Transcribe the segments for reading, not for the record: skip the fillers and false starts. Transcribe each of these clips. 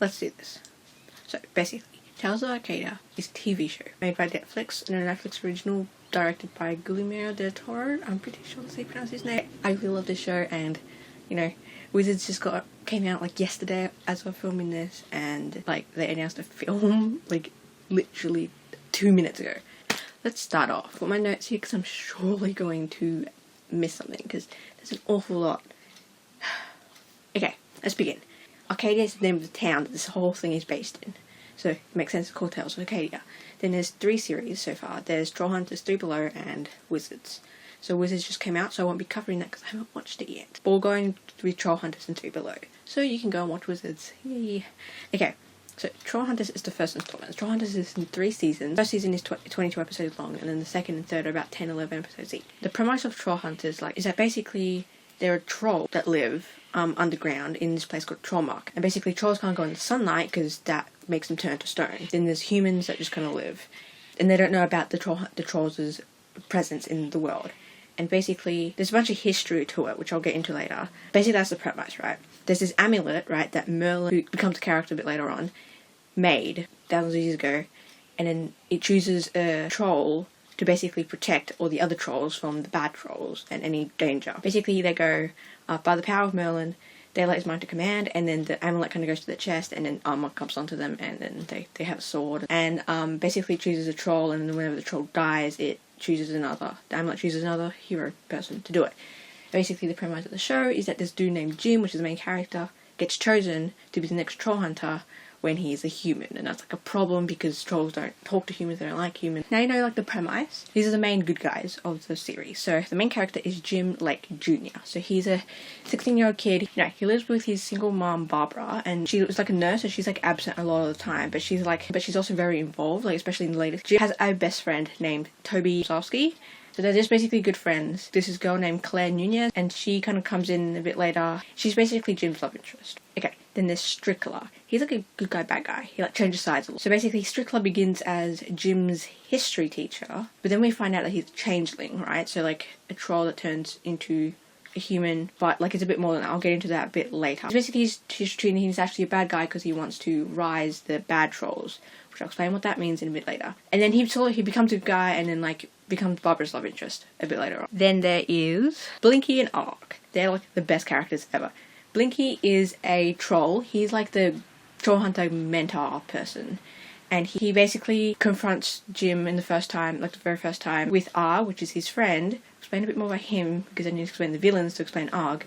let's do this. So basically, Tales of Arcadia is a TV show made by Netflix and a Netflix original directed by Guillermo del Toro. I'm pretty sure that's how you pronounce his name. I really love this show, and you know, Wizards just came out like yesterday as we're filming this, and like they announced a film like literally 2 minutes ago. Let's start off with my notes here because I'm surely going to miss something because there's an awful lot. Okay, let's begin. Arcadia is the name of the town that this whole thing is based in, so it makes sense to call Tales of Arcadia. Then there's 3 series so far. There's Trollhunters, Three Below, and Wizards. So Wizards just came out, so I won't be covering that because I haven't watched it yet. But we're going with Trollhunters and Three Below, so you can go and watch Wizards. Yay! Okay, so Trollhunters is the first installment. Trollhunters is in 3 seasons. The first season is 22 episodes long, and then the second and third are about 10-11 episodes each. The premise of Trollhunters is that basically there are trolls that live underground in this place called Trollmark. And basically trolls can't go in the sunlight because that makes them turn to stone. Then there's humans that just kind of live. And they don't know about the trolls' presence in the world. And basically there's a bunch of history to it, which I'll get into later. Basically that's the premise, right? There's this amulet, right, that Merlin, who becomes a character a bit later on, made thousands of years ago. And then it chooses a troll to basically protect all the other trolls from the bad trolls and any danger. Basically they go, by the power of Merlin, they let his mind to command, and then the amulet kind of goes to their chest, and then armor comes onto them, and then they have a sword. And basically chooses a troll, and then whenever the troll dies, it chooses another. The amulet chooses another hero person to do it. Basically the premise of the show is that this dude named Jim, which is the main character, gets chosen to be the next troll hunter when he is a human, and that's like a problem because trolls don't talk to humans, they don't like humans. Now you know like the premise. These are the main good guys of the series. So the main character is Jim Lake Jr. So he's a 16-year-old kid. You know, he lives with his single mom Barbara, and she was like a nurse, so she's like absent a lot of the time, but she's also very involved, like especially in the latest. She has a best friend named Toby Salsky. So they're just basically good friends. This is a girl named Claire Nunez, and she kind of comes in a bit later. She's basically Jim's love interest. Okay, then there's Strickler. He's like a good guy, bad guy. He like changes sides a lot. So basically Strickler begins as Jim's history teacher, but then we find out that he's a changeling, right? So like a troll that turns into a human, but like it's a bit more than that. I'll get into that a bit later. So basically he's actually a bad guy because he wants to rise the bad trolls, which I'll explain what that means in a bit later. And then he becomes a guy and then like becomes Barbara's love interest a bit later on. Then there is Blinky and Arg. They're like the best characters ever. Blinky is a troll. He's like the troll hunter mentor person. And he basically confronts Jim in the very first time, with Arg, which is his friend. Explain a bit more about him, because I need to explain the villains to explain Arg.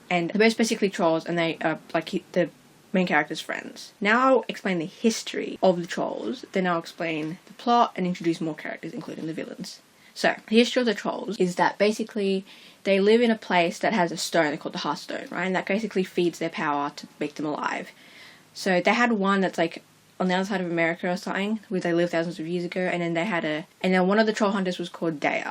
And they're both basically trolls, and they are like the main character's friends. Now I'll explain the history of the trolls, then I'll explain the plot and introduce more characters, including the villains. So, the history of the trolls is that basically they live in a place that has a stone called the Hearthstone, right? And that basically feeds their power to make them alive. So they had one that's like on the other side of America or something, where they lived thousands of years ago, and then one of the troll hunters was called Dea,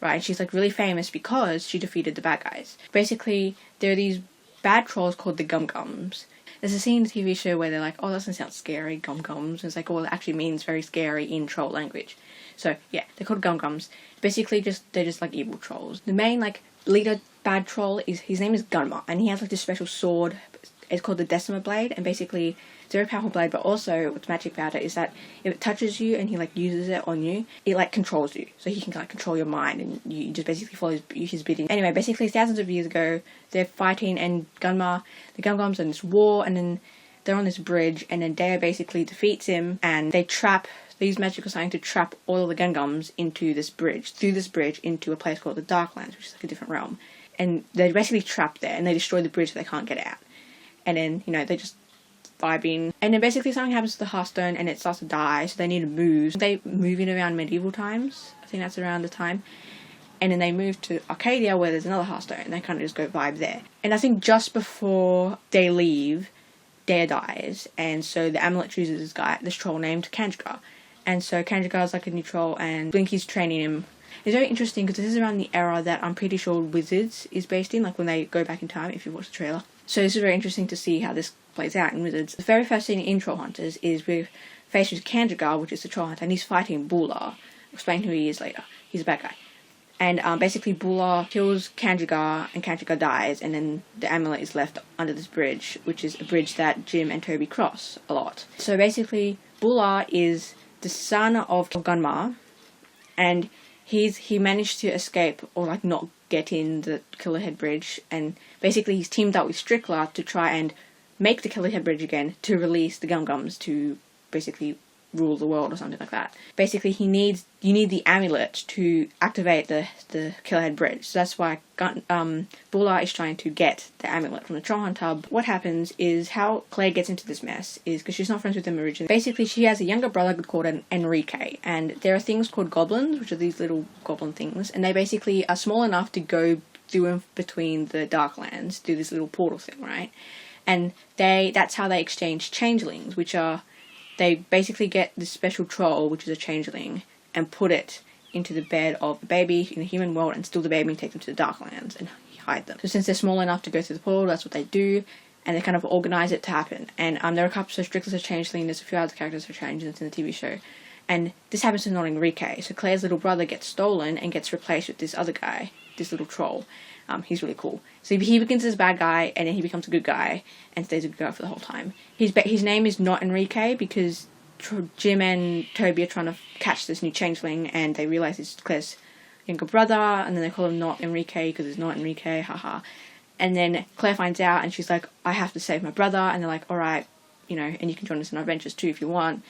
right? And she's like really famous because she defeated the bad guys. Basically, there are these bad trolls called the Gum-Gums. There's a scene in the TV show where they're like, oh, that doesn't sound scary, Gum-Gums. And it's like, well, it actually means very scary in troll language. So, yeah, they're called Gum-Gums. Basically, they're just like evil trolls. The main, like, leader bad troll, his name is Gunmar, and he has like this special sword. It's called the Decima Blade, and basically it's a very powerful blade, but also what's magic about it is that if it touches you and he like uses it on you, it like controls you. So he can like control your mind, and you just basically follow his bidding. Anyway, basically thousands of years ago, they're fighting, and the Gum-Gums are in this war, and then they're on this bridge, and then Dea basically defeats him, and they use magical sign to trap all of the Gum-Gums through this bridge into a place called the Darklands, which is like a different realm. And they're basically trapped there, and they destroy the bridge so they can't get out. And then, you know, they just vibing. And then basically something happens to the Hearthstone and it starts to die, so they need to move. They move in around medieval times. I think that's around the time. And then they move to Arcadia where there's another Hearthstone, and they kind of just go vibe there. And I think just before they leave, Dea dies, and so the amulet chooses this troll named Kandrika. And so Kandrika is like a new troll, and Blinky's training him. It's very interesting because this is around the era that I'm pretty sure Wizards is based in, like when they go back in time, if you watch the trailer. So this is very interesting to see how this plays out in Wizards. The very first scene in Trollhunters is we're faced with Kandrika, which is the troll hunter, and he's fighting Bula. I'll explain who he is later. He's a bad guy. And basically Bula kills Kanjigar, and Kanjigar dies, and then the amulet is left under this bridge, which is a bridge that Jim and Toby cross a lot. So basically, Bula is the son of Gunma, and he managed to escape, or like not get in the Killerhead Bridge, and basically he's teamed up with Strickler to try and make the Killerhead Bridge again to release the Gum-Gums to basically rule the world or something like that. Basically, you need the amulet to activate the Killerhead Bridge. So that's why Bula is trying to get the amulet from the Troll Hunter. What happens is, how Claire gets into this mess is because she's not friends with him originally. Basically, she has a younger brother called Enrique, and there are things called goblins, which are these little goblin things, and they basically are small enough to go through and between the Darklands, through this little portal thing, right? And that's how they exchange changelings, which are, they basically get this special troll, which is a changeling, and put it into the bed of a baby in the human world and steal the baby and take them to the Darklands and hide them. So since they're small enough to go through the portal, that's what they do, and they kind of organize it to happen. And there are a couple, so Strickler's a changeling, there's a few other characters who are changelings in the TV show. And this happens to not Enrique. So Claire's little brother gets stolen and gets replaced with this other guy, this little troll. He's really cool. So he begins as a bad guy, and then he becomes a good guy, and stays a good guy for the whole time. His name is not Enrique, because Jim and Toby are trying to catch this new changeling, and they realise it's Claire's younger brother, and then they call him not Enrique, because it's not Enrique, haha. And then Claire finds out, and she's like, I have to save my brother, and they're like, alright, and you can join us in our adventures too if you want.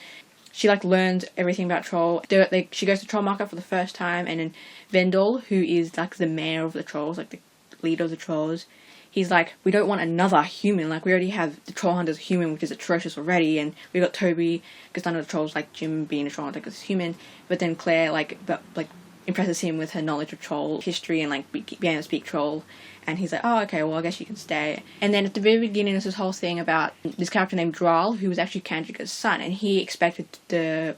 She learns everything about Troll. She goes to Troll Market for the first time, and then Vendel, who is like the mayor of the trolls, like the leader of the trolls, he's like, we don't want another human, like we already have the Troll Hunter's human, which is atrocious already, and we got Toby, because none of the trolls like Jim being a Troll Hunter because he's human, but then Claire impresses him with her knowledge of troll history and being able to speak troll, and he's like, oh, okay, well, I guess you can stay. And then at the very beginning, there's this whole thing about this character named Dral, who was actually Kanjigar's son, and he expected the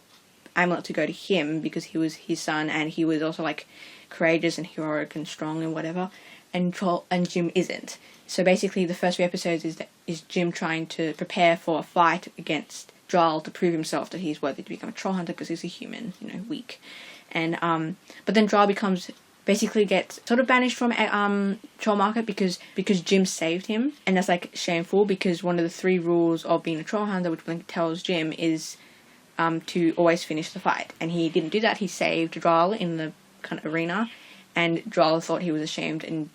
amulet to go to him because he was his son, and he was also courageous and heroic and strong and whatever, and Jim isn't. So basically, the first few episodes is Jim trying to prepare for a fight against Dral to prove himself that he's worthy to become a troll hunter because he's a human, weak. And but then Dral gets sort of banished from Troll Market because Jim saved him, and that's shameful, because one of the 3 rules of being a troll hunter, which Blink tells Jim, is to always finish the fight, and he didn't do that. He saved Dral in the kind of arena, and Dral thought he was ashamed and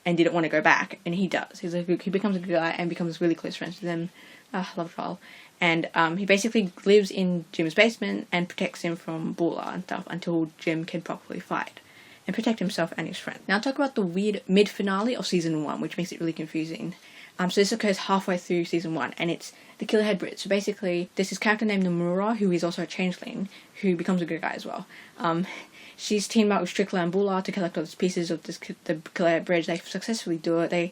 didn't want to go back, and he does. He becomes a good guy and becomes really close friends with them. I love Dral. And he basically lives in Jim's basement and protects him from Bula and stuff until Jim can properly fight and protect himself and his friend. Now I'll talk about the weird mid-finale of Season 1, which makes it really confusing. So this occurs halfway through Season 1, and it's the Killerhead Bridge. So basically, there's this character named Nomura, who is also a changeling, who becomes a good guy as well. She's teamed up with Strickler and Bula to collect all these pieces of the Killerhead Bridge. They successfully do it.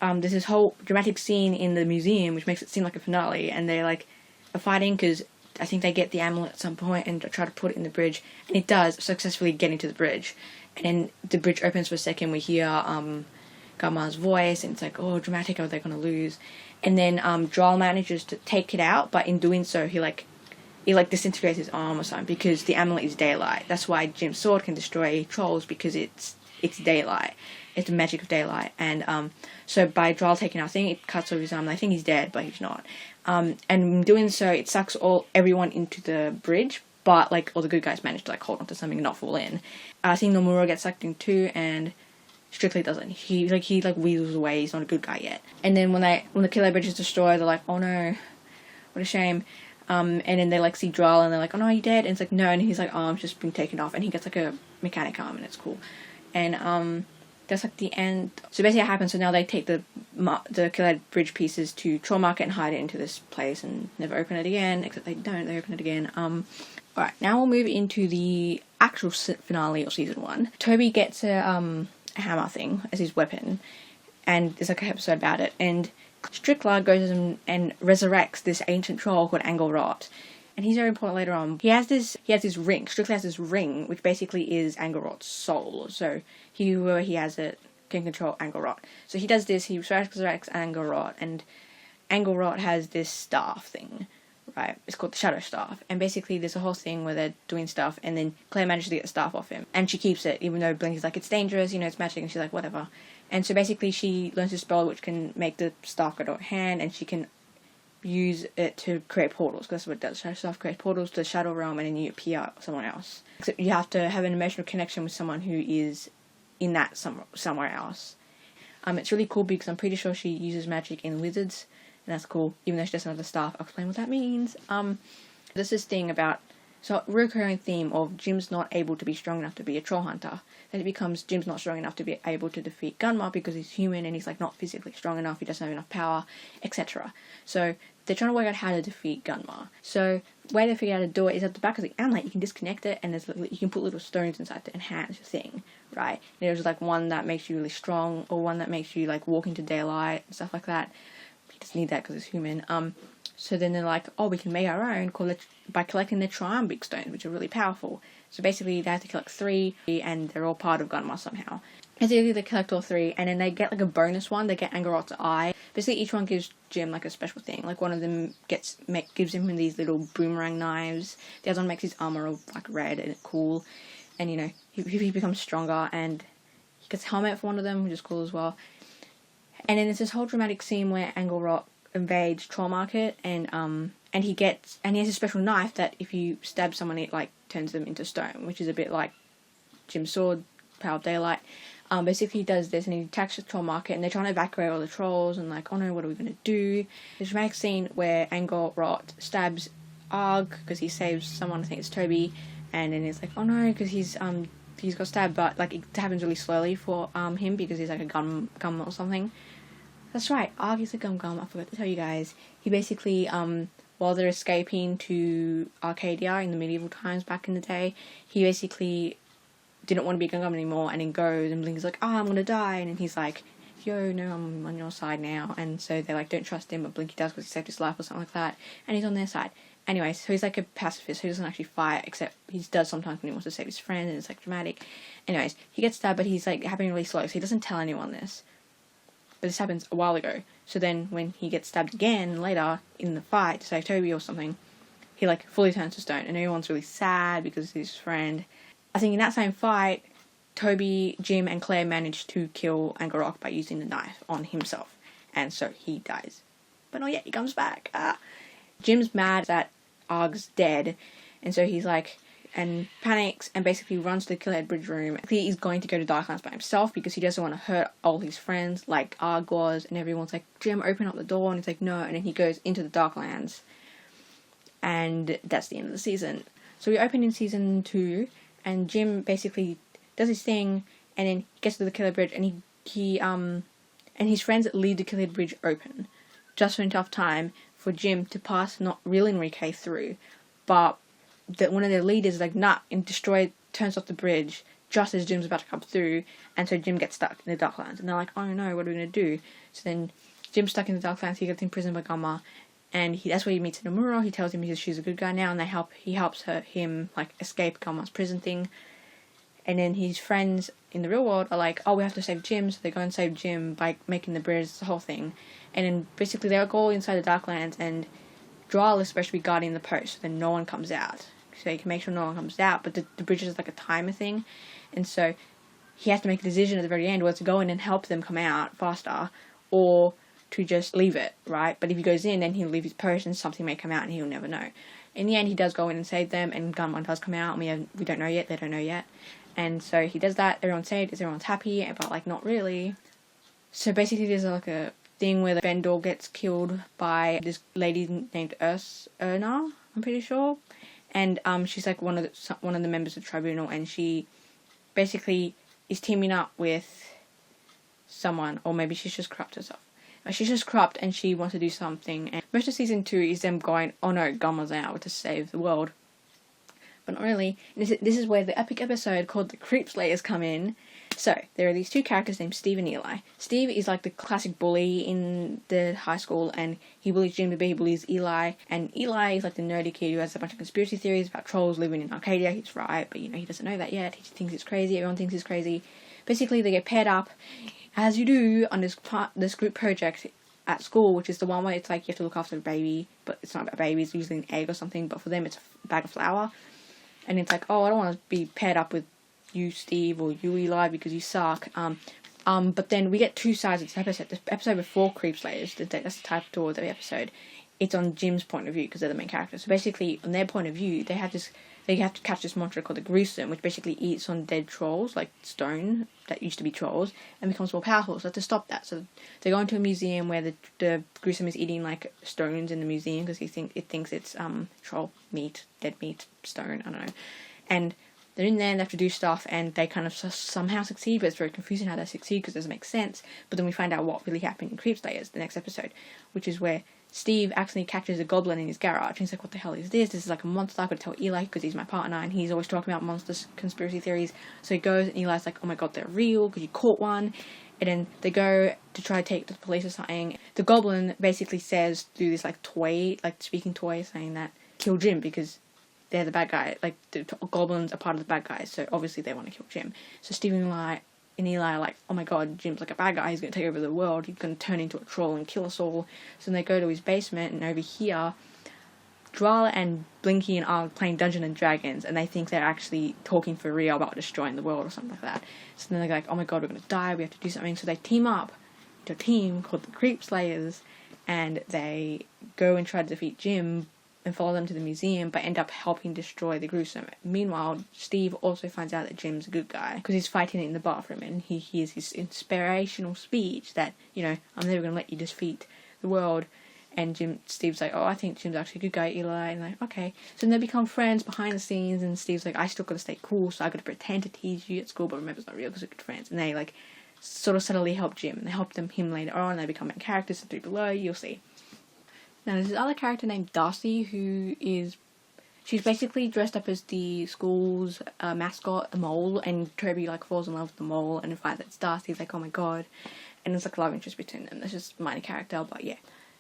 There's this whole dramatic scene in the museum which makes it seem like a finale, and they are fighting because I think they get the amulet at some point and try to put it in the bridge, and it does successfully get into the bridge, and then the bridge opens for a second. We hear Gama's voice, and it's like, oh, dramatic, are they going to lose? And then Dral manages to take it out, but in doing so he disintegrates his arm or something, because the amulet is daylight. That's why Jim's sword can destroy trolls, because it's daylight. It's the magic of daylight. And so by Dral taking out thing, it cuts off his arm. I think he's dead, but he's not. And in doing so, it sucks everyone into the bridge, but all the good guys manage to hold onto something and not fall in. I think Nomura gets sucked in too, and Strictly doesn't. He weasels away. He's not a good guy yet. And then when the Killerhead Bridge is destroyed, they're like, oh no, what a shame. And then they see Dral, and they're like, oh no, are you dead? And it's no, and he's like, oh, I'm just been taken off, and he gets a mechanic arm, and it's cool. And that's the end. So basically what happens, so now they take the Killerhead Bridge pieces to Troll Market and hide it into this place and never open it again, except they open it again. Alright, now we'll move into the actual finale of Season 1. Toby gets a hammer thing as his weapon, and there's an episode about it, and Strickler goes and resurrects this ancient troll called Angelrot. And he's very important later on. He has this ring. Strickler has this ring, which basically is Angelrot's soul. So whoever he has it can control Angelrot. So he does this, he resurrects Angelrot, and Angelrot has this staff thing, right? It's called the Shadow Staff. And basically there's a whole thing where they're doing stuff, and then Claire manages to get the staff off him. And she keeps it, even though Blinky's like, it's dangerous, it's magic, and she's like, whatever. And so basically she learns a spell which can make the staff go to her hand, and she can use it to create portals, because that's what it does. Shadow Staff creates portals to the Shadow Realm, and then you appear someone else. Except you have to have an emotional connection with someone who is in that somewhere else. It's really cool because I'm pretty sure she uses magic in wizards, and that's cool, even though she doesn't have the staff. I'll explain what that means. There's this thing about, so recurring theme of Jim's not able to be strong enough to be a troll hunter. Then it becomes Jim's not strong enough to be able to defeat Gunmar because he's human and he's like not physically strong enough, he doesn't have enough power, etc. So they're trying to work out how to defeat Gunmar. So the way they figure out how to do it is at the back of the amulet you can disconnect it, and you can put little stones inside to enhance your thing, right? There's like one that makes you really strong, or one that makes you like walk into daylight and stuff like that. He doesn't need that because he's human. So then they're like, oh, we can make our own by collecting the Triumbic stones, which are really powerful. So basically they have to collect 3, and they're all part of Gunmar somehow. Basically they collect all 3, and then they get like a bonus one. They get Angorot's eye. Basically each one gives Jim like a special thing. Like one of them gives him these little boomerang knives. The other one makes his armor all like red and cool. And he becomes stronger, and he gets a helmet for one of them, which is cool as well. And then there's this whole dramatic scene where Angorot invades Troll Market, and he has a special knife that if you stab someone, it like turns them into stone, which is a bit like Jim's sword, Power of Daylight. Basically he does this, and he attacks the Troll Market, and they're trying to evacuate all the trolls, and like, oh no, what are we going to do? There's a dramatic scene where Angorot stabs Arg because he saves someone, I think it's Toby, and then it's like, oh no, because he's got stabbed, but like it happens really slowly for him because he's like a gum or something. That's right, Arg is a gum. I forgot to tell you guys. He basically, while they're escaping to Arcadia in the medieval times back in the day, he basically didn't want to be a gum anymore, and then goes, and Blinky's like, I'm gonna die, and then he's like, yo, no, I'm on your side now, and so they like don't trust him, but Blinky does because he saved his life or something like that, and he's on their side. Anyway, so he's like a pacifist, so he doesn't actually fight, except he does sometimes when he wants to save his friend, and it's like dramatic. Anyways, he gets stabbed, but he's like happening really slow, so he doesn't tell anyone this. But this happens a while ago. So then when he gets stabbed again later in the fight to save Toby or something, he like fully turns to stone, and everyone's really sad because he's his friend. I think in that same fight, Toby, Jim and Claire managed to kill Angorot by using the knife on himself, and so he dies. But not yet, he comes back. Jim's mad that Arg's dead, and so he's like, and panics and basically runs to the Killhead Bridge room. He's going to go to Darklands by himself because he doesn't want to hurt all his friends like Arg was, and everyone's like, Jim, open up the door, and he's like, no, and then he goes into the Darklands, and that's the end of the season. So we open in season 2, and Jim basically does his thing, and then he gets to the Killhead Bridge, and he and his friends leave the Killhead Bridge open just for enough time for Jim to pass not real Enrique through, but that one of their leaders is like, nah, and turns off the bridge just as Jim's about to come through, and so Jim gets stuck in the Darklands, and they're like, oh no, what are we going to do? So then Jim's stuck in the Darklands, he gets imprisoned by Gunmar, and that's where he meets Nomura. He tells him she's a good guy now, and he helps him like escape Gunmar's prison thing. And then his friends in the real world are like, oh, we have to save Jim, so they go and save Jim by making the bridge, the whole thing. And then basically they all go inside the Darklands, and Dral is supposed to be guarding the post, so then no one comes out. So you can make sure no one comes out, but the bridge is like a timer thing, and so he has to make a decision at the very end whether to go in and help them come out faster, or to just leave it, right? But if he goes in, then he'll leave his post, and something may come out, and he'll never know. In the end, he does go in and save them, and Gunmar does come out, and we don't know yet, they don't know yet. And so he does that, everyone's saved, everyone's happy, but like not really. So basically there's like a thing where the vendor gets killed by this lady named Erna, I'm pretty sure. And she's like one of the members of the tribunal, and she basically is teaming up with someone, or maybe she's just corrupt herself. She's just corrupt, and she wants to do something. And most of season 2 is them going, oh no, Gunmar's out to save the world. But not really. This is where the epic episode called The Creep Slayers come in. So, there are these two characters named Steve and Eli. Steve is like the classic bully in the high school, and he bullies Jim, he bullies Eli, and Eli is like the nerdy kid who has a bunch of conspiracy theories about trolls living in Arcadia. He's right, but he doesn't know that yet. He thinks it's crazy, everyone thinks it's crazy. Basically, they get paired up, as you do on this group project, at school, which is the one where it's like you have to look after the baby, but it's not a baby, it's usually an egg or something, but for them it's a bag of flour. And it's like, oh, I don't want to be paired up with you, Steve, or you, Eli, because you suck. But then we get two sides of this episode. The episode before Creep Slayers, that's the title of the episode, it's on Jim's point of view because they're the main characters. So basically, on their point of view, they have to catch this monster called the Gruesome, which basically eats on dead trolls, like stone that used to be trolls, and becomes more powerful. So to stop that, so they go into a museum where the Gruesome is eating like stones in the museum because it thinks it's troll meat, dead meat, stone, I don't know. And they're in there and they have to do stuff, and they kind of somehow succeed, but it's very confusing how they succeed because it doesn't make sense. But then we find out what really happened in Creep Slayers, the next episode, which is where Steve accidentally catches a goblin in his garage, and he's like, what the hell is this? This is like a monster. I've got to tell Eli because he's my partner, and he's always talking about monsters, conspiracy theories. So he goes, and Eli's like, oh my god, they're real because you caught one. And then they go to try to take to the police or something. The goblin basically says, do this like toy, like speaking toy, saying that kill Jim because they're the bad guy. Like the goblins are part of the bad guys, so obviously they want to kill Jim. So Steve and Eli are like, oh my god, Jim's like a bad guy, he's going to take over the world, he's going to turn into a troll and kill us all. So then they go to his basement, and over here, Drala and Blinky are playing Dungeons and Dragons, and they think they're actually talking for real about destroying the world or something like that. So then they're like, oh my god, we're going to die, we have to do something. So they team up to a team called the Creep Slayers, and they go and try to defeat Jim and follow them to the museum, but end up helping destroy the Gruesome. Meanwhile, Steve also finds out that Jim's a good guy because he's fighting in the bathroom, and he hears his inspirational speech that, you know, I'm never going to let you defeat the world. And Steve's like, oh, I think Jim's actually a good guy, Eli. And like, okay. So then they become friends behind the scenes, and Steve's like, I still got to stay cool, so I got to pretend to tease you at school, but remember it's not real because we're good friends. And they like sort of subtly help Jim, and they help him later on. They become main characters, and 3 below, you'll see. Now, there's this other character named Darcy she's basically dressed up as the school's mascot, a mole, and Toby, like, falls in love with the mole, and finds that it's Darcy, he's like, oh my god, and it's like a love interest between them. That's just a minor character, but yeah.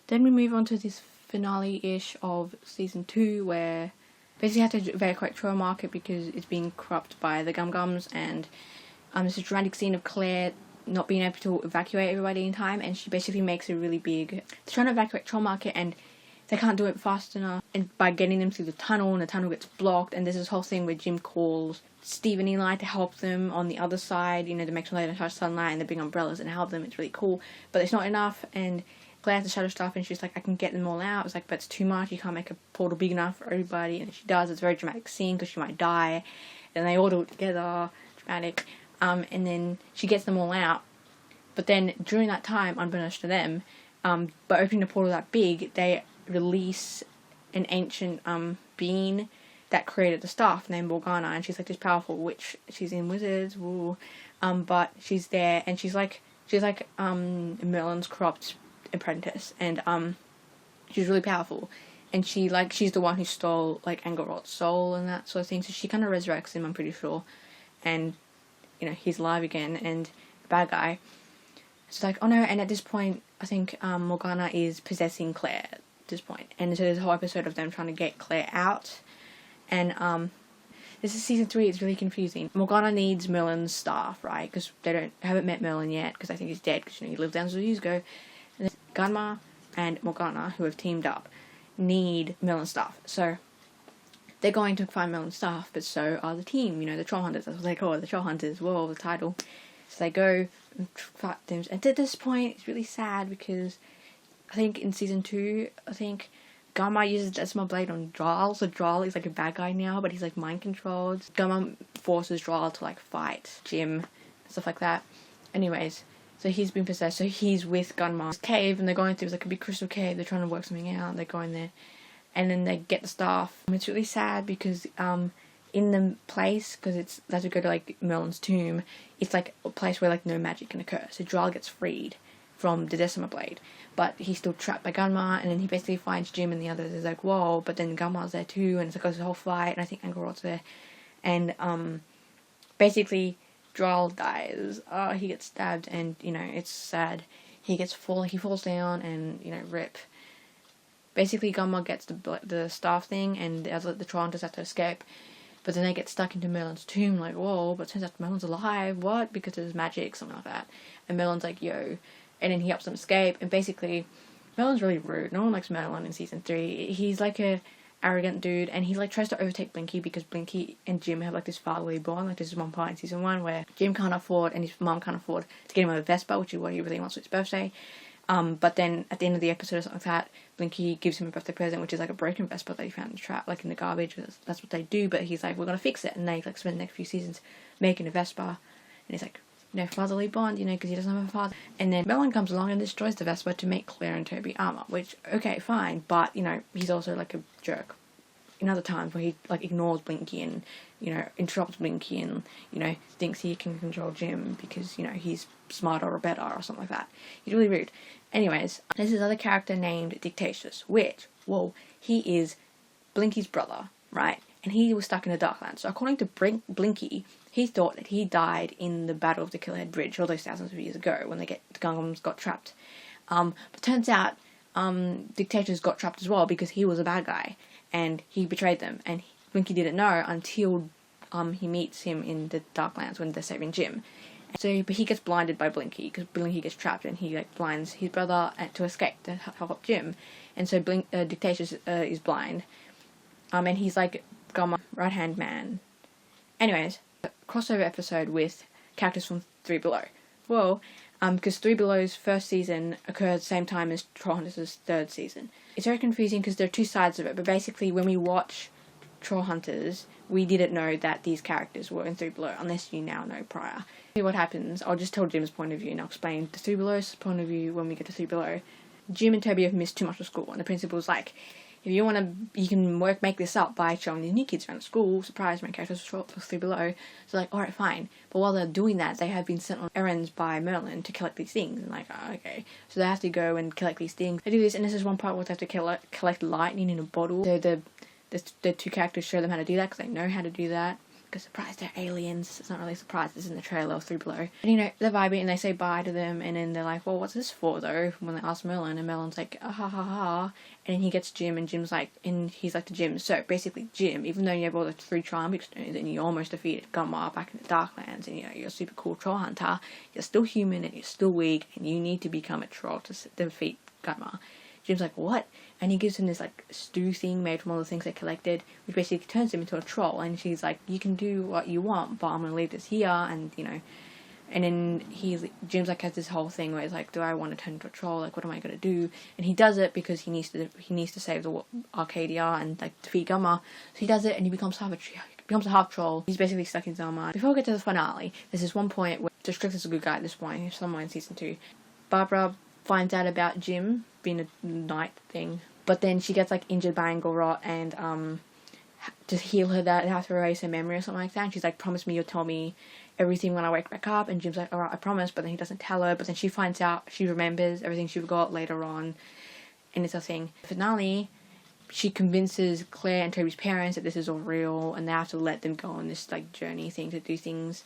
Then we move on to this finale-ish of season 2, where basically have to evacuate Troll Market because it's being corrupted by the Gum Gums, and there's a dramatic scene of Claire not being able to evacuate everybody in time, and she basically makes a really big... They're trying to evacuate Troll Market, and they can't do it fast enough, and by getting them through the tunnel, and the tunnel gets blocked, and there's this whole thing where Jim calls Steve and Eli to help them on the other side, you know, to make sure they don't touch sunlight, and they bring umbrellas and help them. It's really cool, but it's not enough, and Claire has to shadow stuff, and she's like, I can get them all out. It's like, but it's too much, you can't make a portal big enough for everybody, and she does. It's a very dramatic scene, because she might die, and they all do it together, dramatic, and then she gets them all out. But then, during that time, unbeknownst to them, by opening the portal that big, they release an ancient being that created the staff named Morgana, and she's like this powerful witch. She's in Wizards, woo. But she's there, and she's like Merlin's corrupt apprentice, and she's really powerful. And she's the one who stole like Angorot's soul and that sort of thing. So she kind of resurrects him, I'm pretty sure, and you know he's alive again, and the bad guy. It's like, oh no, and at this point, I think Morgana is possessing Claire at this point. And so there's a whole episode of them trying to get Claire out. And this is season 3, it's really confusing. Morgana needs Merlin's staff, right? Because they haven't met Merlin yet, because I think he's dead, because you know, he lived thousands of years ago. And then Gunma and Morgana, who have teamed up, need Merlin's staff. So they're going to find Merlin's staff, but so are the team, you know, the Troll Hunters, that's what they call it, the Troll Hunters, whoa, the title. So they go and fight them, and at this point it's really sad because I think in season 2, I think Gamma uses Decima Blade on Dral, so Dral is like a bad guy now, but he's like mind controlled. Gamma forces Dral to like fight Jim and stuff like that. Anyways, so he's been possessed, so he's with Gunma's cave, and they're going through like a big crystal cave, they're trying to work something out, they're going there, and then they get the staff. It's really sad because in the place, because they have to go to like Merlin's tomb, it's like a place where like no magic can occur. So Dral gets freed from the Decima Blade, but he's still trapped by Gunma, and then he basically finds Jim and the others. Is like, whoa, but then Gunma's there too, and it's like a whole fight, and I think Angorot's there, and basically Dral dies. He gets stabbed, and you know it's sad. He falls down, and you know rip. Basically, Gunma gets the staff thing, and the Troll Hunters have to escape. But then they get stuck into Merlin's tomb, like, whoa, but it turns out Merlin's alive, what? Because there's magic, something like that. And Merlin's like, yo. and then he helps them escape. And basically, Merlin's really rude. No one likes Merlin in season 3. He's like a arrogant dude, and he like tries to overtake Blinky because Blinky and Jim have like this fatherly bond. Like, there's one part in season 1 where Jim can't afford and his mom can't afford to get him a Vespa, which is what he really wants for his birthday. But then at the end of the episode or something like that, Blinky gives him a birthday present, which is like a broken Vespa that he found in the trap, like in the garbage. That's what they do. But he's like, we're gonna fix it, and they like spend the next few seasons making a Vespa, and he's like, no fatherly bond, you know, because he doesn't have a father. And then Merlin comes along and destroys the Vespa to make Claire and Toby armor, which, okay, fine, but, you know, he's also like a jerk. In other times where he like ignores Blinky and, you know, interrupts Blinky and, you know, thinks he can control Jim because, you know, he's smarter or better or something like that. He's really rude. Anyways, there's this other character named Dictatus, which, well, he is Blinky's brother, right? And he was stuck in the Darklands. So according to Blinky, he thought that he died in the Battle of the Killerhead Bridge all those thousands of years ago when the Gungans got trapped. But turns out Dictatus got trapped as well because he was a bad guy and he betrayed them. And Blinky didn't know until he meets him in the Darklands when they're saving Jim. So, but he gets blinded by Blinky because Blinky gets trapped and he like blinds his brother to escape to help Jim. And so Dictatus is blind. And he's like Gumma, right-hand man. Anyways, crossover episode with characters from Three Below. Well, because Three Below's first season occurred at the same time as Trollhunters' third season. It's very confusing because there are two sides of it, but basically when we watch Trollhunters, we didn't know that these characters were in Three Below, unless you now know prior. See what happens, I'll just tell Jim's point of view and I'll explain the Three Below's point of view when we get to Three Below. Jim and Toby have missed too much of school, and the principal's like, if you want to, you can make this up by showing these new kids around school. Surprise, my characters for Three Below. So like, alright, fine. But while they're doing that, they have been sent on errands by Merlin to collect these things. And like, oh, okay. So they have to go and collect these things. They do this, and this is one part where they have to collect lightning in a bottle. So the two characters show them how to do that because they know how to do that. Because surprise, they're aliens. It's not really a surprise. This is in the trailer of Three Below. And you know, they're vibing and they say bye to them, and then they're like, well, what's this for though? When they ask Merlin, and Merlin's like, ah ha ha ha. And then he gets Jim, and Jim's like, and he's like to Jim, so basically Jim, even though you have all the 3 Triumvic stones and you almost defeated Gumma back in the Darklands, and you know, you're a super cool troll hunter, you're still human and you're still weak, and you need to become a troll to defeat Gumma. Jim's like, what? And he gives him this like stew thing made from all the things they collected, which basically turns him into a troll. And she's like, you can do what you want, but I'm gonna leave this here. And you know, and then Jim's like has this whole thing where he's like, do I want to turn into a troll? Like, what am I gonna do? And he does it because he needs to save the Arcadia and like defeat Gumma. So he does it, and he becomes a half troll. He's basically stuck in Zelma. Before we get to the finale, there's this one point where Strix is a good guy at this point. He's somewhere in season 2. Barbara finds out about Jim being a knight thing, but then she gets like injured by Angelrot, and to heal her that, have to erase her memory or something like that. And she's like, promise me you'll tell me everything when I wake back up. And Jim's like, alright, I promise. But then he doesn't tell her. But then she finds out, she remembers everything she forgot later on, and it's a thing. Finale, she convinces Claire and Toby's parents that this is all real, and they have to let them go on this like journey thing to do things.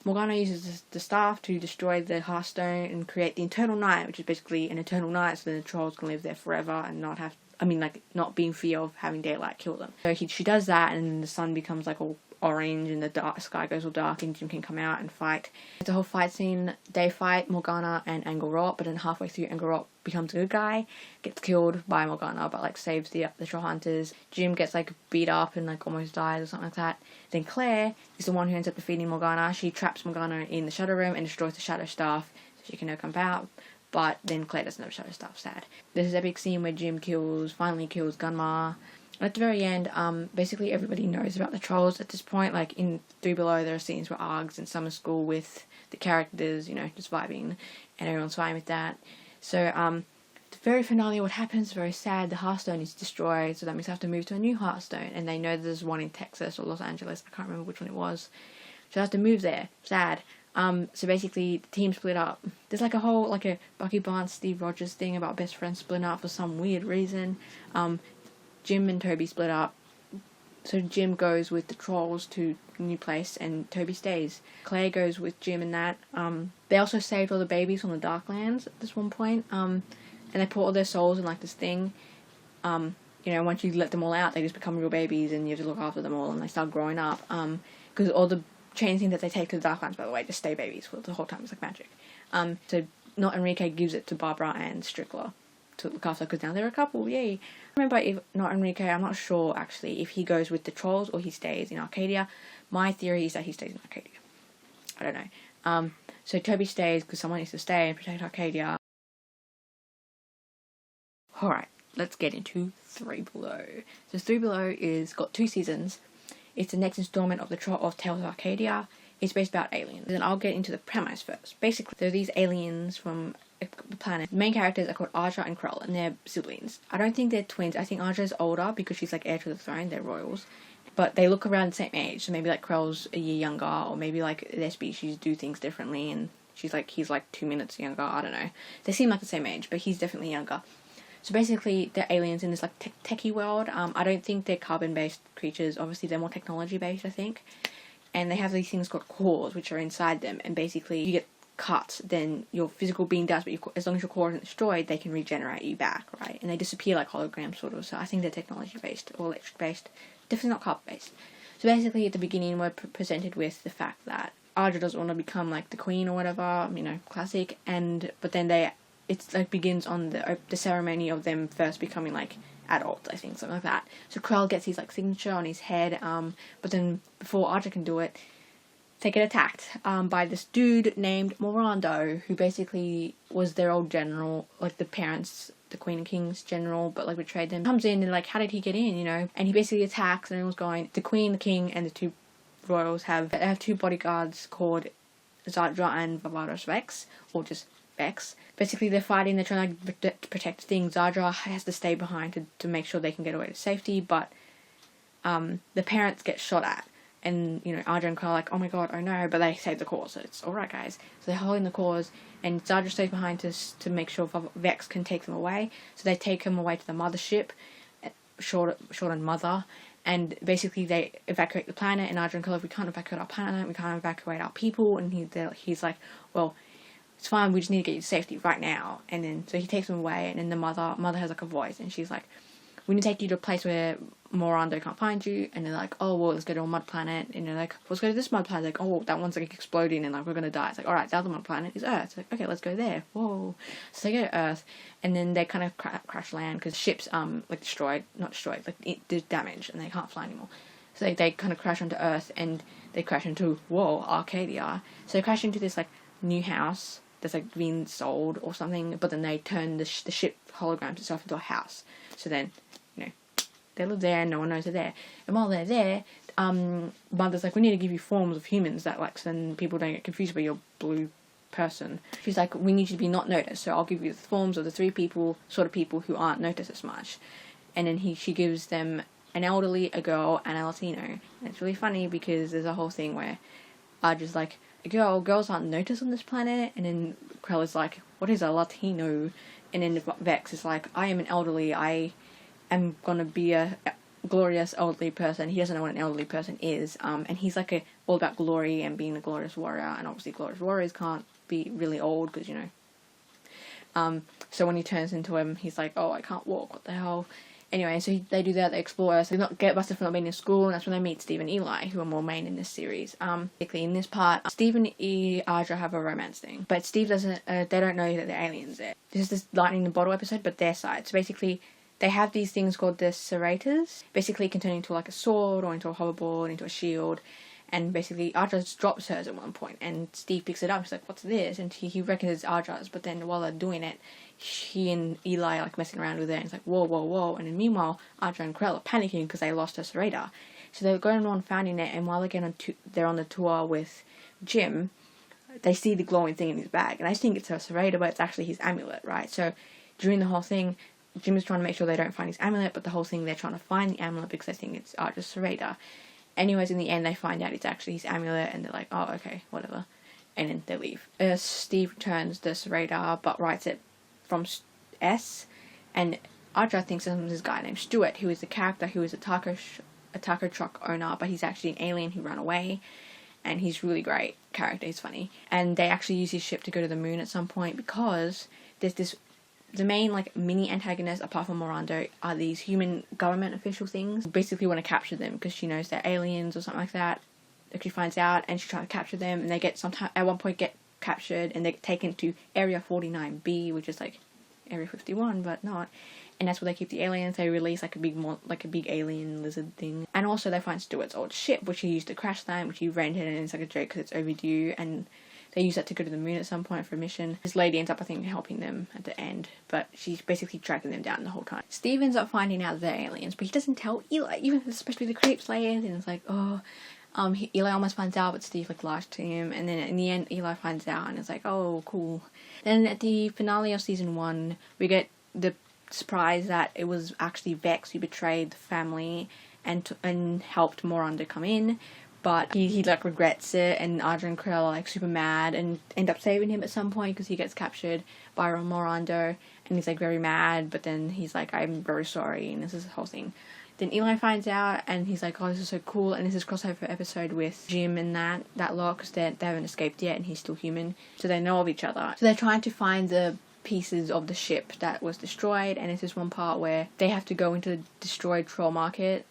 Morgana uses the staff to destroy the Hearthstone and create the Eternal Night, which is basically an eternal night, so the trolls can live there forever and not be in fear of having daylight kill them. So she does that, and then the sun becomes like all orange and the sky goes all dark, and Jim can come out and fight. It's a whole fight scene. They fight Morgana and Angelrot, but then halfway through Angelrot becomes a good guy, gets killed by Morgana, but like saves the troll hunters. Jim gets like beat up and like almost dies or something like that. Then Claire is the one who ends up defeating Morgana. She traps Morgana in the Shadow Room and destroys the Shadow Staff so she can never come out. But then Claire doesn't have Shadow Staff, sad. There's this epic scene where Jim finally kills Gunma. And at the very end, basically everybody knows about the trolls at this point. Like in Three Below, there are scenes where Arg's in summer school with the characters, you know, just vibing, and everyone's fine with that. So, the very finale, what happens, very sad, the Hearthstone is destroyed, so that means they have to move to a new Hearthstone, and they know there's one in Texas or Los Angeles, I can't remember which one it was. So they have to move there, sad. So basically, the team split up. There's like a whole, like a Bucky Barnes, Steve Rogers thing about best friends splitting up for some weird reason. Jim and Toby split up. So Jim goes with the trolls to a new place, and Toby stays. Claire goes with Jim and that. They also saved all the babies from the Darklands at this one point. And they put all their souls in like this thing. You know, once you let them all out, they just become real babies, and you have to look after them all, and they start growing up. Because all the chain things that they take to the Darklands, by the way, just stay babies for the whole time. It's like magic. So not Enrique gives it to Barbara and Strickler to look after, because now they're a couple, yay. I remember if not Enrique, I'm not sure actually if he goes with the trolls or he stays in Arcadia. My theory is that he stays in Arcadia. I don't know. So Toby stays because someone needs to stay and protect Arcadia. Alright, let's get into Three Below. So Three Below is got 2 seasons. It's the next installment of the Tales of Arcadia. It's based about aliens. And I'll get into the premise first. Basically, there are these aliens from the planet. The main characters are called Aja and Krell, and they're siblings. I don't think they're twins. I think Aja is older because she's like heir to the throne. They're royals. But they look around the same age. So maybe like Krell's a year younger, or maybe like their species do things differently, and he's like 2 minutes younger. I don't know. They seem like the same age, but he's definitely younger. So basically, they're aliens in this like techie world. I don't think they're carbon-based creatures. Obviously, they're more technology-based, I think. And they have these things called cores, which are inside them. And basically, you get cut, then your physical being does, but as long as your core isn't destroyed, they can regenerate you back, right? And they disappear like holograms, sort of. So I think they're technology-based or electric-based. Definitely not carbon-based. So basically, at the beginning, we're presented with the fact that Aja doesn't want to become like the queen or whatever, you know, classic. But then it's like begins on the ceremony of them first becoming like adults, I think, something like that. So Krell gets his like signature on his head, but then before Aja can do it, they get attacked by this dude named Morando, who basically was their old general, like the parents, the Queen and King's general, but like betrayed them. Comes in and like, how did he get in, you know? And he basically attacks, and everyone's going, the Queen, the King, and the 2 royals have 2 bodyguards called Zardra and Varvatos Vex, or just Vex. Basically, they're fighting, they're trying to protect things. Zardra has to stay behind to make sure they can get away to safety, but the parents get shot at. And, you know, Aja and Krell are like, oh my god, oh no, but they save the cause, so it's alright, guys. So they're holding the cause, and Zardra stays behind to make sure Vex can take them away. So they take him away to the mothership, short on Mother, and basically they evacuate the planet, and Aja and Krell, we can't evacuate our planet, we can't evacuate our people, and he's like, well, it's fine, we just need to get you to safety right now. And then, so he takes them away, and then the mother has like a voice, and she's like, we need to take you to a place where Morando can't find you. And they're like, oh, well, let's go to a mud planet. And they're like, let's go to this mud planet. Like, oh, that one's like exploding and like we're gonna die. It's like, alright, the other mud planet is Earth. It's like, okay, let's go there. Whoa. So they go to Earth, and then they kind of crash land because ships like not destroyed, like there's damage and they can't fly anymore. So they kind of crash onto Earth, and they crash into Arcadia. So they crash into this like new house that's like being sold or something, but then they turn the ship holograms itself into a house. So then, you know, they live there and no one knows they're there. And while they're there, Mother's like, we need to give you forms of humans that like, so then people don't get confused by your blue person. She's like, we need you to be not noticed, so I'll give you the forms of the 3 people, sort of people who aren't noticed as much. And then she gives them an elderly, a girl, and a Latino. And it's really funny because there's a whole thing where just like, girls aren't noticed on this planet, and then Krell is like, what is a Latino? And then Vex is like, I am an elderly, I am gonna be a glorious elderly person. He doesn't know what an elderly person is, and he's like all about glory and being a glorious warrior, and obviously glorious warriors can't be really old, because, you know. So when he turns into him, he's like, oh, I can't walk, what the hell? Anyway, so they do that, they explore, so they get busted for not being in school, and that's when they meet Steve and Eli, who are more main in this series. Basically, in this part, Steve and Aja have a romance thing, but Steve doesn't, they don't know that they're aliens there. This is this lightning in the bottle episode, but their side. So basically, they have these things called the serrators, basically can turn into like a sword, or into a hoverboard, into a shield, and basically Aja drops hers at one point, and Steve picks it up, he's like, what's this? And he reckons it's Aja's, but then while they're doing it, he and Eli are like messing around with it, and it's like, whoa, whoa, whoa. And then meanwhile, Aja and Krell are panicking because they lost her serrator. So they're going on finding it, and while they're on the tour with Jim, they see the glowing thing in his bag, and I think it's her serrator, but it's actually his amulet, right? So during the whole thing, Jim is trying to make sure they don't find his amulet, but the whole thing, they're trying to find the amulet because they think it's Aja's serrator. Anyways, in the end, they find out it's actually his amulet, and they're like, oh, okay, whatever. And then they leave. Steve returns the serrator, but writes it from S, and Aja thinks it's this guy named Stuart, who is the character who is a taco truck owner, but he's actually an alien who ran away, and he's really great character, he's funny. And they actually use his ship to go to the moon at some point, because there's the main like mini antagonists apart from Morando are these human government official things. Basically want to capture them because she knows they're aliens or something like that. She finds out, and she's trying to capture them, and they get at one point get captured and they're taken to Area 49B, which is like Area 51, but not. And that's where they keep the aliens. They release like a big alien lizard thing. And also they find Stuart's old ship, which he used to crash land, which he rented, and it's like a joke because it's overdue. And they use that to go to the moon at some point for a mission. This lady ends up, I think, helping them at the end, but she's basically tracking them down the whole time. Steve ends up finding out they're aliens, but he doesn't tell Eli, even especially the creeps aliens, and it's like, Eli almost finds out, but Steve like lies to him, and then in the end Eli finds out, and it's like, oh, cool. Then at the finale of season 1, we get the surprise that it was actually Vex who betrayed the family and helped Morando come in. But he like regrets it, and Audra and Krell are like super mad and end up saving him at some point because he gets captured by Morando, and he's like very mad, but then he's like, I'm very sorry, and this is the whole thing. Then Eli finds out, and he's like, oh, this is so cool, and this is crossover episode with Jim and that lot, because they haven't escaped yet, and he's still human, so they know of each other. So they're trying to find the pieces of the ship that was destroyed, and it's this one part where they have to go into the destroyed troll market,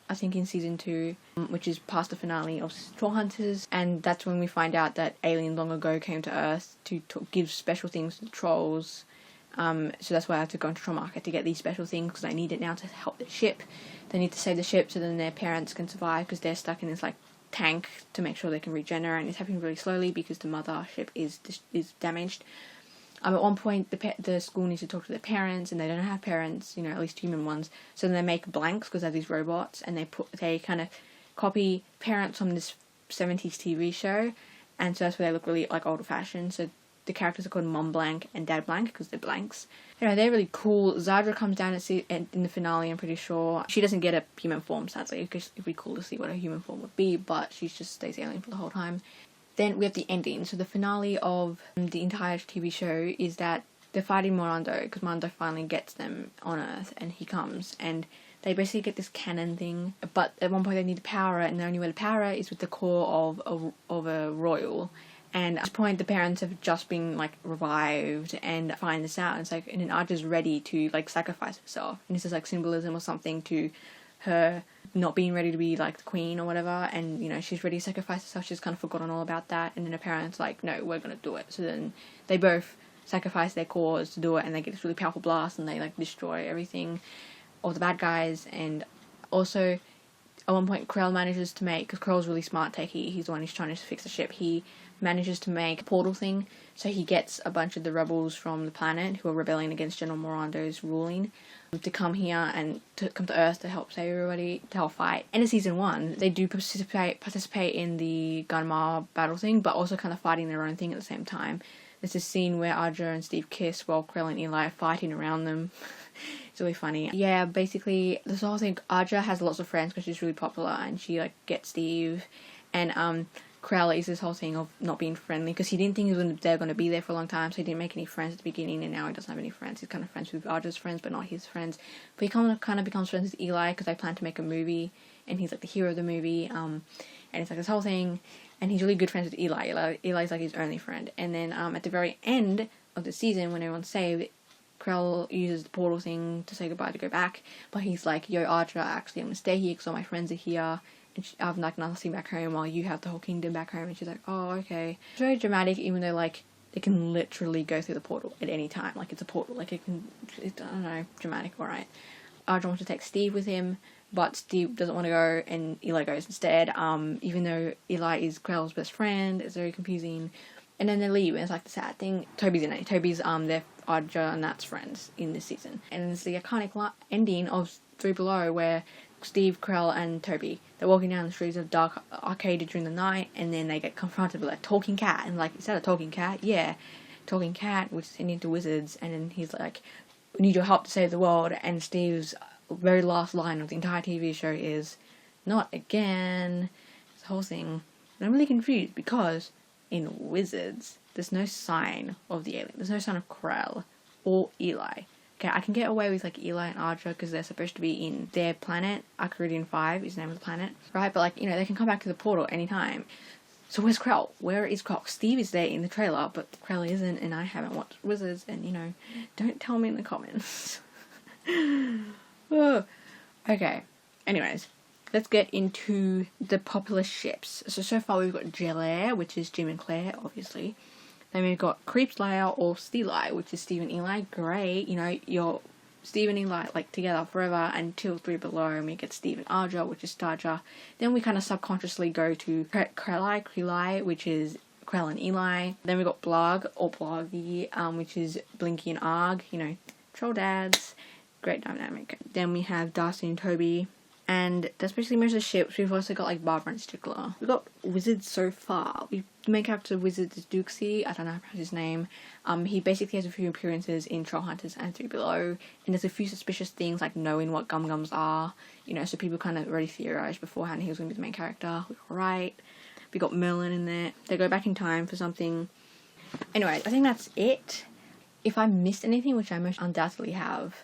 I think in season 2, which is past the finale of Troll Hunters, and that's when we find out that aliens long ago came to Earth to give special things to the trolls. So that's why I had to go into Troll Market to get these special things, because I need it now to help the ship. They need to save the ship so then their parents can survive, because they're stuck in this like tank to make sure they can regenerate, and it's happening really slowly because the mother ship is damaged. At one point, the school needs to talk to their parents, and they don't have parents, at least human ones. So then they make blanks because they're these robots, and they kind of copy parents from this 70s TV show, and so that's where they look really like old-fashioned. So the characters are called Mom Blank and Dad Blank because they're blanks. They're really cool. Zadra comes down in the finale, I'm pretty sure. She doesn't get a human form, sadly, because it'd be cool to see what a human form would be, but she just stays alien for the whole time. Then we have the ending. So the finale of the entire TV show is that they're fighting Morando, because Morando finally gets them on Earth, and he comes, and they basically get this cannon thing, but at one point they need to power it, and the only way to power it is with the core of a royal. And at this point the parents have just been like revived and find this out, and it's like, and then Archer's ready to like sacrifice herself, and this is like symbolism or something to her not being ready to be like the queen or whatever, and she's ready to sacrifice herself. She's kind of forgotten all about that, and then her parents like, no, we're gonna do it. So then they both sacrifice their cores to do it, and they get this really powerful blast, and they like destroy everything, all the bad guys. And also at one point Krell manages to make, because Krell's really smart techie, he's the one who's trying to fix the ship, he manages to make a portal thing, so he gets a bunch of the rebels from the planet who are rebelling against General Morando's ruling to come here and to come to Earth to help save everybody, to help fight. And in season 1, they do participate in the Gunmar battle thing, but also kind of fighting their own thing at the same time. There's this scene where Audra and Steve kiss while Krell and Eli are fighting around them. It's really funny. Yeah, basically, this whole thing, Audra has lots of friends because she's really popular, and she like gets Steve, and Krell is this whole thing of not being friendly, because he didn't think they're going to be there for a long time, so he didn't make any friends at the beginning, and now he doesn't have any friends. He's kind of friends with Audra's friends, but not his friends. But he kind of becomes friends with Eli, because they plan to make a movie, and he's like the hero of the movie, and it's like this whole thing, and he's really good friends with Eli. Eli's like his only friend. And then at the very end of the season, when everyone's saved, Krell uses the portal thing to say goodbye to go back, but he's like, yo, Audra, actually I'm going to stay here because all my friends are here, and I've like nothing back home while you have the whole kingdom back home. And she's like, oh, okay. It's very dramatic, even though like it can literally go through the portal at any time. Like it's a portal, like I don't know, dramatic, alright. Audra wants to take Steve with him, but Steve doesn't want to go, and Eli goes instead, even though Eli is Krell's best friend. It's very confusing. And then they leave, and it's like the sad thing. Toby's in it. Toby's their Audra and Nat's friends in this season. And it's the iconic ending of Three Below, where Steve, Krell, and Toby, they're walking down the streets of Dark Arcadia during the night, and then they get confronted with a talking cat, and like, is that a talking cat? Yeah, talking cat, which is into wizards. And then he's like, we need your help to save the world, and Steve's very last line of the entire TV show is, not again. This whole thing. And I'm really confused, because in Wizards, there's no sign of the alien. There's no sign of Krell or Eli. Okay, I can get away with like Eli and Audra because they're supposed to be in their planet. Arcadian 5 is the name of the planet, right? But like, they can come back to the portal anytime. So where's Krell? Where is Krell? Steve is there in the trailer, but Krell isn't, and I haven't watched Wizards, and don't tell me in the comments. Oh. Okay, anyways, let's get into the popular ships. So far we've got Jelaire, which is Jim and Claire, obviously. Then we've got Creep Slayer or Steeleye, which is Steve and Eli. Great, you know, you're Steve and Eli like together forever, until 3 Below, and we get Steve and Arja, which is Starja. Then we kind of subconsciously go to Krelai, which is Krell and Eli. Then we got Blarg or Blargy, which is Blinky and Arg, you know, troll dads. Great dynamic. Then we have Darcy and Toby. And that's basically most of the ships. We've also got like Barbara and Stickler. We've got Wizard so far. The main character Wizard is Duxie. I don't know how to pronounce his name. He basically has a few appearances in Troll Hunters and 3 Below. And there's a few suspicious things like knowing what Gum Gums are. You know, so people kind of already theorised beforehand he was going to be the main character. We were right. We got Merlin in there. They go back in time for something. Anyway, I think that's it. If I missed anything, which I most undoubtedly have,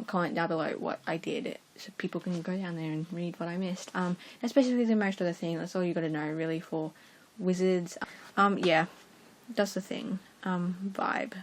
comment down below what I did so people can go down there and read what I missed. That's basically the most of the thing. That's all you gotta know really for Wizards. Yeah, that's the thing. Vibe.